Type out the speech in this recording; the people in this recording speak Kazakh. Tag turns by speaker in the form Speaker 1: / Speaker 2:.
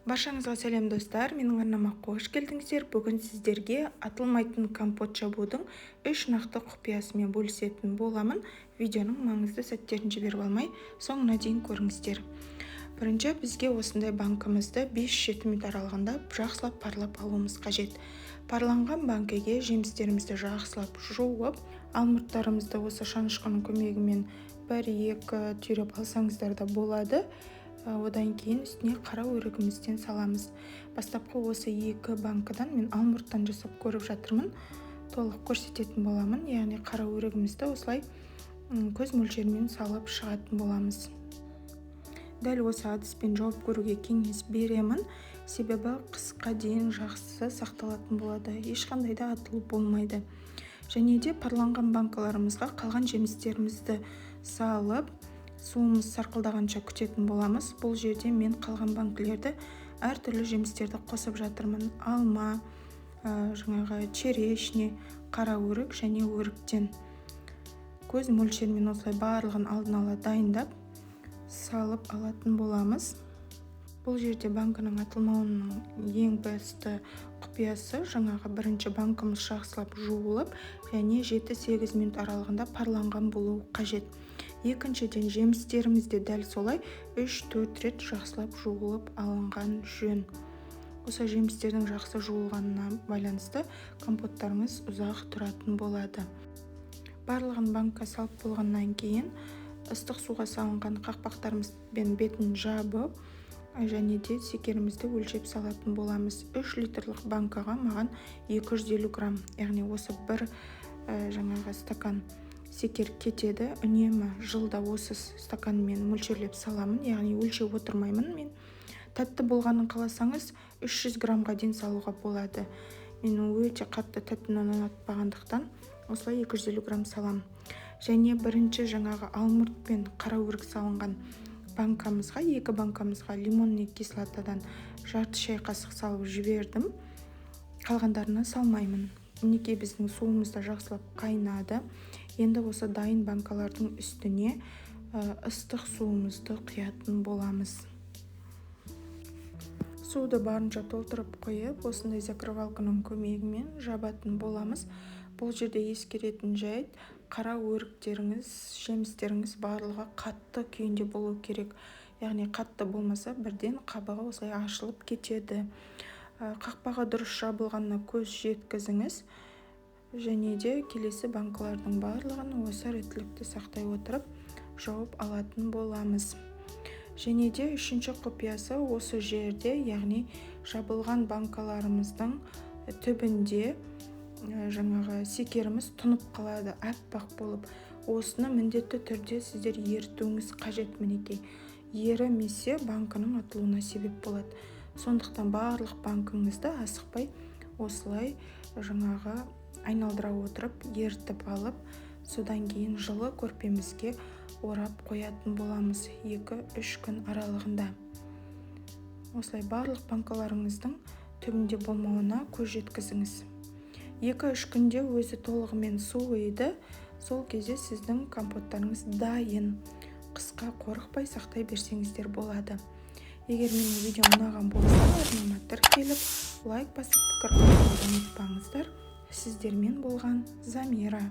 Speaker 1: Баршаңызға сәлем достар, менің арнама қош келдіңіздер. Бүгін сіздерге атылмайтын компот жабудың 3 нақты құпиясымен бөлісетін боламын. Видеоның маңызды сәттерін жіберіп алмай, соңына дейін көріңіздер. Бірінші, бізге осындай банкымызды 5-7 минут аралығында жақсылап парлап алуымыз қажет. Парланған банкіге жемістерімізді жақсылап жуып, алмұрттарымызды осы шанышқының көмегімен 1-2 түйреп алсаңыздар да болады. Одан кейін үстіне қара өрігімізден саламыз. Бастапқы осы 2 банкадан мен алмұрттан жасап көріп жатырмын. Толық көрсететін боламын. Яғни қара өрігімізді осылай көз мөлшерімен салып шығатын боламыз. Дәл осы әдіспен жауып көруге кеңес беремін. Себебі қысқа дейін жақсы сақталатын болады. Ешқандай да атылып болмайды. Және де парланған банкаларымызға қалған жемістерімізді салып, суымыз сарқылдағанша күтетін боламыз. Бұл жерде мен қалған банкілерді әртүрлі жемістерді қосып жатырмын. Алма, черешне, қара өрік және өріктен. Көз мөлшерімен осылай барлығын алдын ала дайындап салып алатын боламыз. Бұл жерде банкының атылмауының ең басты құпиясы бірінші банкымыз жақсылап жуылып, және 7-8 минут аралығында парланған болуы қажет. Екіншіден, жемістерімізде дәл солай 3-4 рет жақсылап жуылып алынған жөн. Осы жемістердің жақсы жуылғанына байланысты компоттарымыз ұзақ тұратын болады. Барлығын банкқа салып болғаннан кейін ыстық суға салынған қақпақтарымызбен бетін жабып, және де секерімізді өлшеп салатын боламыз. 3 литрлік банкаға маған 250 грамм, яғни осы бір стакан секер кетеді. Үнемі жылда осы стаканмен мөлшерлеп саламын, яғни өлшеп отырмаймын мен. Тәтті болғанын қаласаңыз 300 граммға дейін салуға болады. Мен өте қатты тәттіні ұнатпағандықтан осылай 250 грамм салам. Және бірінші алмұрт пен қара өрік салынған банкамызға, 2 банкамызға лимонный кислотадан жарты шай қасық салып жібердім. Қалғандарына салмаймын. Мінекей біздің суымыз да жақсылап қайнады. Енді осы дайын банкалардың үстіне ыстық суымызды құятын боламыз. Суды барынша толтырып қойып, осындай закрывалканың көмегімен жабатын боламыз. Бұл жерде ескеретін жайт, қара өріктеріңіз, жемістеріңіз барлығы қатты күйінде болу керек. Яғни қатты болмаса бірден қабығы осылай ашылып кетеді. Қақпағы дұрыс жабылғанына көз жеткізіңіз. Және де келесі банкалардың барлығын осы реттілікті сақтай отырып жауып алатын боламыз. Және де үшінші құпиясы осы жерде, яғни жабылған банкаларымыздың түбінде секеріміз тұнып қалады, әппақ болып. Осыны міндетті түрде сіздер ертуіңіз қажет. Мінекей, ерімесе банкының атылуына себеп болады. Сондықтан барлық банкыңызды асықпай осылай айналдыра отырып ертіп алып, содан кейін жылы көрпемізге орап қоятын боламыз 2-3 күн аралығында. Осылай барлық банкаларыңыздың түбінде болмауына көз жеткізіңіз. 2-3 күнде өзі толығымен суиды. Сол кезде сіздің компоттарыңыз дайын. Қысқа қорықпай сақтай берсеңіздер болады. Егер менің видеом ұнаған болса, арнама тіркеліп, лайк басып пікір қалдыруды ұмытпаңыздар. Сіздермен болған Замира.